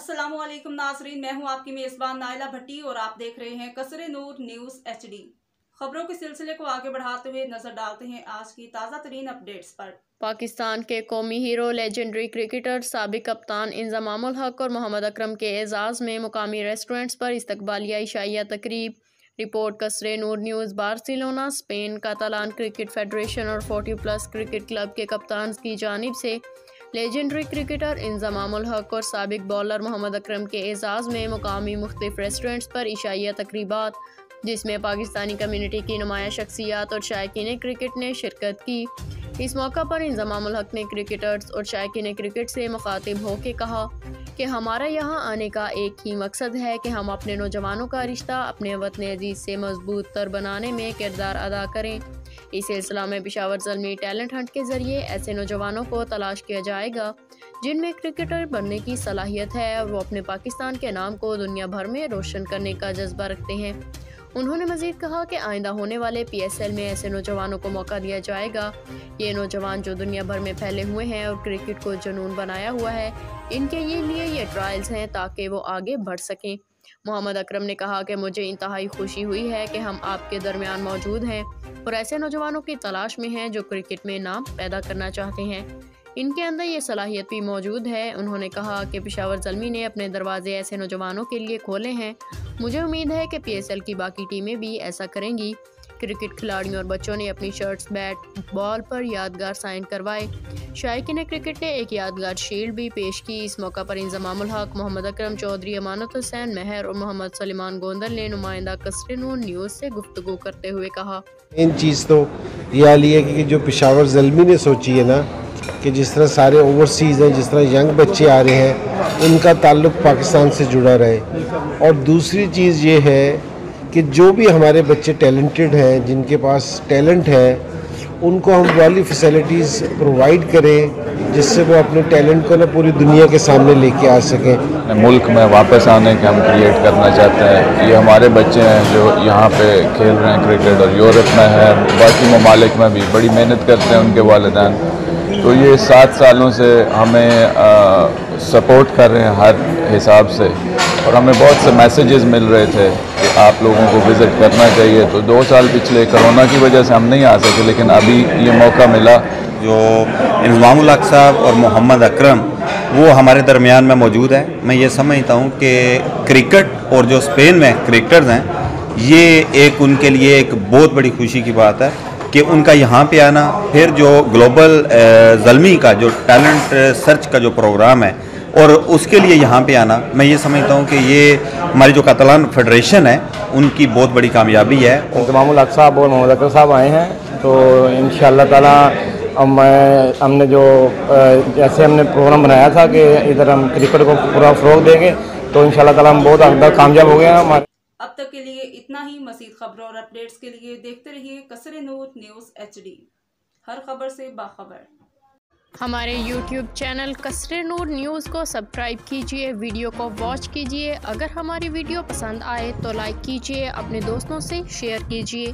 अस्सलामुअलैकुम नाजरीन, मैं हूं आपकी मेज़बान नाइला भट्टी और आप देख रहे हैं कसरे नूर न्यूज़ HD। खबरों के सिलसिले को आगे बढ़ाते हुए नजर डालते हैं आज की ताज़ा तरीन अपडेट्स पर। पाकिस्तान के कौमी हीरो लेजेंडरी क्रिकेटर साबिक कप्तान इंजमामुल हक और मोहम्मद अकरम के एजाज़ में मुकामी रेस्टोरेंट्स पर इस्तकबालिया इशाइया तकरीब। Report Kasre Noor news. Barcelona Spain Catalan cricket federation और 40+ क्रिकेट क्लब के कप्तान की जानिब से लेजेंडरी क्रिकेटर इंजमामुल हक और साबिक बॉलर मोहम्मद अकरम के एजाज़ में मुकामी मुख्तलिफ रेस्टोरेंट्स पर इशाइया तकरीबात, जिसमें पाकिस्तानी कम्युनिटी की नुमाया शख्सियात और शायकीन क्रिकेट ने शिरकत की। इस मौका पर इंजमामुल हक ने क्रिकेटर्स और शायकीन क्रिकेट से मुखातिब होकर कहा कि हमारा यहाँ आने का एक ही मकसद है कि हम अपने नौजवानों का रिश्ता अपने वतन अजीज़ से मजबूत तर बनाने में किरदार अदा करें। इस सिलसिला में पेशावर ज़ल्मी टैलेंट हंट के ज़रिए ऐसे नौजवानों को तलाश किया जाएगा जिनमें क्रिकेटर बनने की सलाहियत है और वो अपने पाकिस्तान के नाम को दुनिया भर में रोशन करने का जज्बा रखते हैं। उन्होंने मज़ीद कहा कि आइंदा होने वाले PSL में ऐसे नौजवानों को मौका दिया जाएगा। ये नौजवान जो दुनिया भर में फैले हुए हैं और क्रिकेट को जुनून बनाया हुआ है, इनके लिए ये ट्रायल्स हैं ताकि वो आगे बढ़ सकें। मोहम्मद अकरम ने कहा कि मुझे इंतहाई खुशी हुई है कि हम आपके दरमियान मौजूद हैं और ऐसे नौजवानों की तलाश में हैं जो क्रिकेट में नाम पैदा करना चाहते हैं। इनके अंदर ये सलाहियत भी मौजूद है। उन्होंने कहा कि पेशावर ज़ल्मी ने अपने दरवाजे ऐसे नौजवानों के लिए खोले हैं। मुझे उम्मीद है कि PSL की बाकी टीमें भी ऐसा करेंगी। क्रिकेट खिलाड़ियों और बच्चों ने अपनी शर्ट्स, बैट, बॉल पर यादगार साइन करवाए। शायकीन क्रिकेट ने एक यादगार शील्ड भी पेश की। इस मौका पर इंजमामुल हक, मोहम्मद अकरम चौधरी, अमानत हुसैन महर और मोहम्मद सलीमान गोंदल ने नुमाइंदा कसरे नूर न्यूज़ से गुफ्तगू करते हुए कहा, इन चीज़ तो ये हाल है कि जो पेशावर ज़ल्मी ने सोची है ना कि जिस तरह सारे ओवरसीज़ हैं, जिस तरह यंग बच्चे आ रहे हैं, उनका ताल्लुक़ पाकिस्तान से जुड़ा रहे। और दूसरी चीज़ ये है कि जो भी हमारे बच्चे टैलेंटेड हैं, जिनके पास टैलेंट है, उनको हम वाली फैसिलिटीज़ प्रोवाइड करें जिससे वो अपने टैलेंट को ना पूरी दुनिया के सामने लेके आ सकें। मुल्क में वापस आने के हम क्रिएट करना चाहते हैं। ये हमारे बच्चे हैं जो यहाँ पे खेल रहे हैं क्रिकेट, और यूरोप में है, बाकी ममालिक में भी बड़ी मेहनत करते हैं उनके वालिदैन। तो ये 7 सालों से हमें सपोर्ट कर रहे हैं हर हिसाब से, और हमें बहुत से मैसेजेस मिल रहे थे कि आप लोगों को विज़िट करना चाहिए। तो 2 साल पिछले कोरोना की वजह से हम नहीं आ सके, लेकिन अभी ये मौका मिला। जो इंजमामुल हक साहब और मोहम्मद अकरम वो हमारे दरमियान में मौजूद है। मैं ये समझता हूँ कि क्रिकेट और जो स्पेन में क्रिकेटर्स हैं, ये एक उनके लिए एक बहुत बड़ी खुशी की बात है कि उनका यहाँ पे आना, फिर जो ग्लोबल ज़ल्मी का जो टैलेंट सर्च का जो प्रोग्राम है और उसके लिए यहाँ पे आना, मैं ये समझता हूँ कि ये हमारी जो कातालान फेडरेशन है उनकी बहुत बड़ी कामयाबी है। इंजमामुल हक साहब और मोहम्मद अकरम साहब आए हैं, तो इंशाअल्लाह ताला हमने जो जैसे हमने प्रोग्राम बनाया था कि इधर हम क्रिकेट को पूरा फ़रोग़ देंगे, तो इंशाअल्लाह ताला हम बहुत हद तक कामयाब हो गए हैं। हमारे अब तक के लिए इतना ही। मज़ीद खबरों और अपडेट्स के लिए देखते रहिए कसरे नूर न्यूज़ HD, हर खबर से बाखबर। हमारे YouTube चैनल कसरे नूर न्यूज़ को सब्सक्राइब कीजिए, वीडियो को वॉच कीजिए। अगर हमारी वीडियो पसंद आए तो लाइक कीजिए, अपने दोस्तों से शेयर कीजिए।